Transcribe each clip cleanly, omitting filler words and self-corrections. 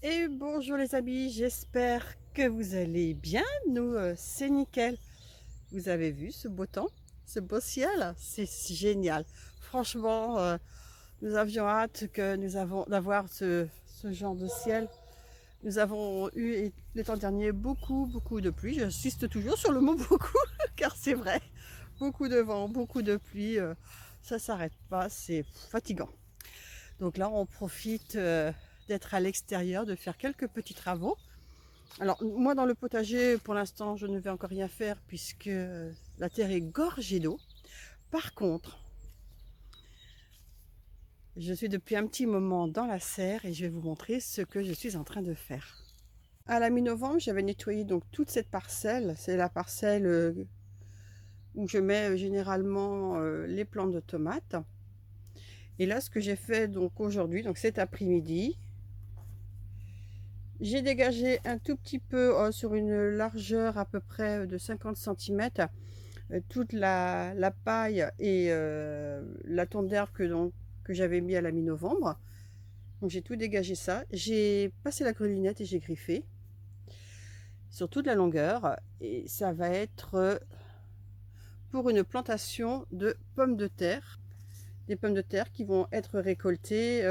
Et bonjour les amis, j'espère que vous allez bien. Nous, c'est nickel. Vous avez vu ce beau temps, ce beau ciel? C'est génial. Franchement, nous avions hâte d'avoir ce genre de ciel. Nous avons eu le temps dernier beaucoup de pluie. J'insiste toujours sur le mot beaucoup, car c'est vrai. Beaucoup de vent, beaucoup de pluie. Ça s'arrête pas, c'est fatigant. Donc là, on profite d'être à l'extérieur, de faire quelques petits travaux. Alors moi dans le potager, pour l'instant, je ne vais encore rien faire puisque la terre est gorgée d'eau. Par contre, je suis depuis un petit moment dans la serre et je vais vous montrer ce que je suis en train de faire. À la mi-novembre, j'avais nettoyé donc toute cette parcelle. C'est la parcelle où je mets généralement les plants de tomates. Et là, ce que j'ai fait donc aujourd'hui, donc cet après-midi, j'ai dégagé un tout petit peu sur une largeur à peu près de 50 cm toute la paille et la tonte d'herbe que j'avais mis à la mi-novembre. Donc j'ai tout dégagé ça. J'ai passé la grelinette et j'ai griffé sur toute la longueur. Et ça va être pour une plantation de pommes de terre. Des pommes de terre qui vont être récoltées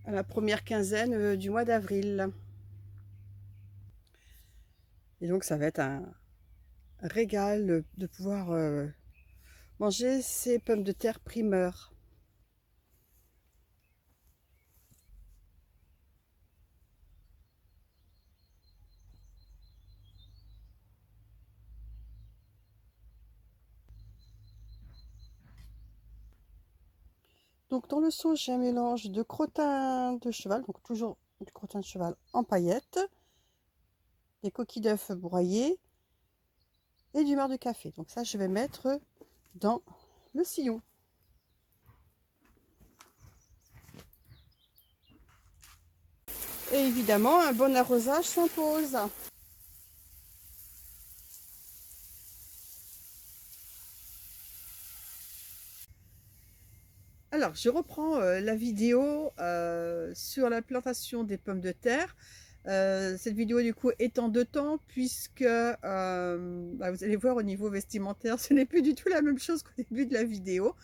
à la première quinzaine du mois d'avril. Et donc ça va être un régal de pouvoir manger ces pommes de terre primeurs. Donc dans le sauce, j'ai un mélange de crottin de cheval, donc toujours du crottin de cheval en paillettes, des coquilles d'œufs broyées et du marc de café. Donc ça, je vais mettre dans le sillon. Et évidemment, un bon arrosage s'impose. Alors, je reprends la vidéo sur la plantation des pommes de terre. Cette vidéo du coup est en deux temps puisque vous allez voir au niveau vestimentaire, ce n'est plus du tout la même chose qu'au début de la vidéo.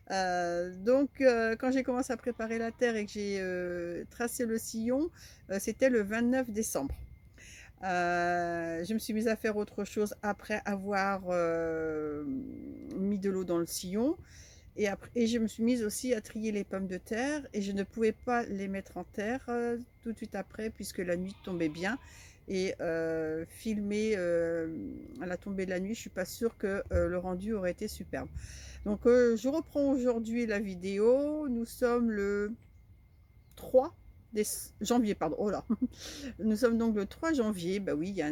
Quand j'ai commencé à préparer la terre et que j'ai tracé le sillon, c'était le 29 décembre. Je me suis mise à faire autre chose après avoir mis de l'eau dans le sillon. Et je me suis mise aussi à trier les pommes de terre et je ne pouvais pas les mettre en terre tout de suite après puisque la nuit tombait bien et filmer à la tombée de la nuit, je suis pas sûre que le rendu aurait été superbe. Donc je reprends aujourd'hui la vidéo, nous sommes le 3 janvier, pardon, oh là, nous sommes donc le 3 janvier, bah oui, il y a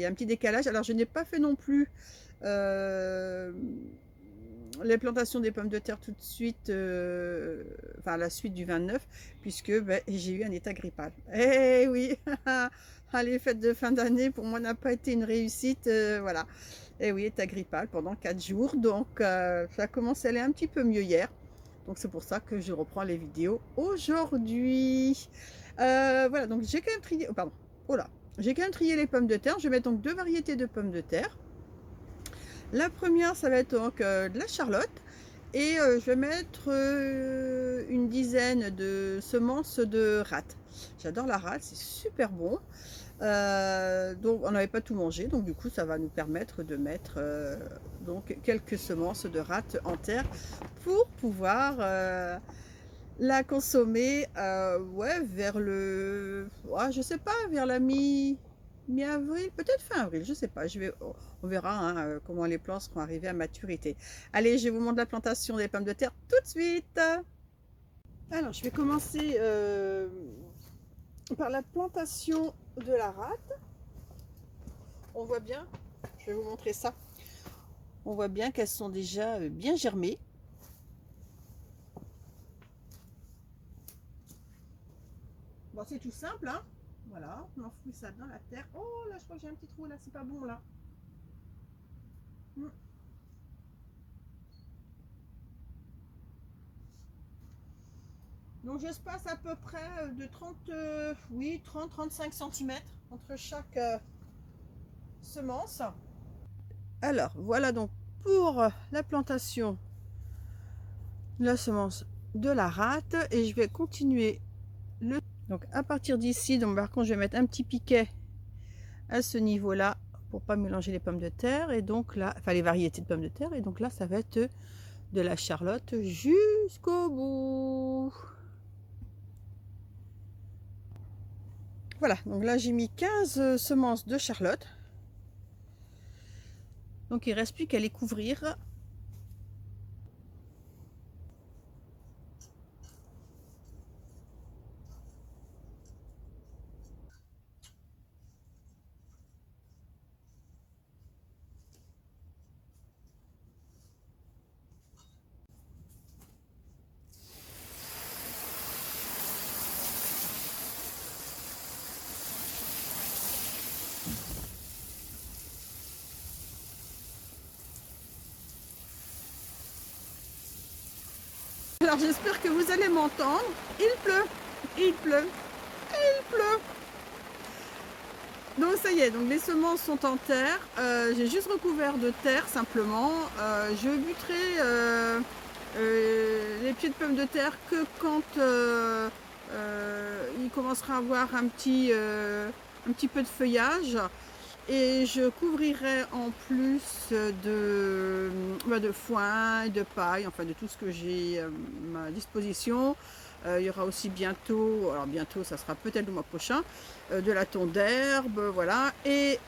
un petit décalage, alors je n'ai pas fait non plus euh, les plantations des pommes de terre tout de suite, enfin à la suite du 29, puisque ben, j'ai eu un état grippal. Eh oui, les fêtes de fin d'année pour moi n'a pas été une réussite, voilà. Eh oui, état grippal pendant 4 jours, donc ça a commencé à aller un petit peu mieux hier. Donc c'est pour ça que je reprends les vidéos aujourd'hui. Voilà, donc j'ai quand même trié, oh, pardon, oh là, j'ai quand même trié les pommes de terre. Je vais mettre donc deux variétés de pommes de terre. La première, ça va être donc de la charlotte. Et je vais mettre une dizaine de semences de rate. J'adore la rate, c'est super bon. Donc on n'avait pas tout mangé, donc du coup ça va nous permettre de mettre donc quelques semences de rate en terre pour pouvoir la consommer ouais, vers le... Ouais, je sais pas, vers la mi-avril, peut-être fin avril, je sais pas. On verra hein, comment les plants seront arrivés à maturité. Allez, je vous montre la plantation des pommes de terre tout de suite. Alors, je vais commencer par la plantation de la rate. On voit bien, je vais vous montrer ça. On voit bien qu'elles sont déjà bien germées. Bon, c'est tout simple, hein. Voilà, on enfouit ça dans la terre. Oh là, je crois que j'ai un petit trou là, c'est pas bon là. Donc j'espace à peu près de 30, oui, 30-35 cm entre chaque semence. Alors voilà donc pour la plantation de la semence de la rate, et je vais continuer le... Donc à partir d'ici, donc par contre je vais mettre un petit piquet à ce niveau là pour pas mélanger les pommes de terre, et donc là, enfin les variétés de pommes de terre, et donc là ça va être de la charlotte jusqu'au bout. Voilà, donc là j'ai mis 15 semences de charlotte, donc il ne reste plus qu'à les couvrir. Alors j'espère que vous allez m'entendre. Il pleut, il pleut, il pleut. Donc ça y est, donc les semences sont en terre. J'ai juste recouvert de terre simplement. Je buterai les pieds de pommes de terre que quand il commencera à avoir un petit peu de feuillage. Et je couvrirai en plus de foin, de paille, enfin de tout ce que j'ai à ma disposition. Il y aura aussi bientôt, alors bientôt ça sera peut-être le mois prochain, de la tonte d'herbe, voilà. Et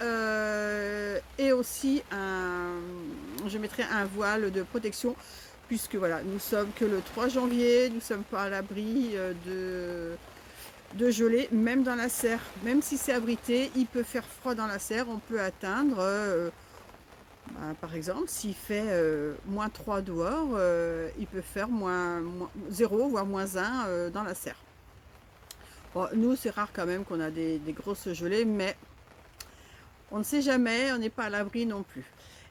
aussi je mettrai un voile de protection, puisque voilà, nous sommes que le 3 janvier, nous ne sommes pas à l'abri de gelée, même dans la serre. Même si c'est abrité, il peut faire froid dans la serre. On peut atteindre, par exemple, s'il fait moins 3 dehors, il peut faire moins 0, voire moins 1 dans la serre. Bon, nous, c'est rare quand même qu'on a des grosses gelées, mais on ne sait jamais, on n'est pas à l'abri non plus.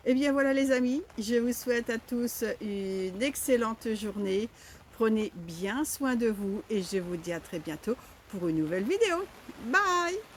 Et bien voilà les amis, je vous souhaite à tous une excellente journée. Prenez bien soin de vous et je vous dis à très bientôt pour une nouvelle vidéo. Bye!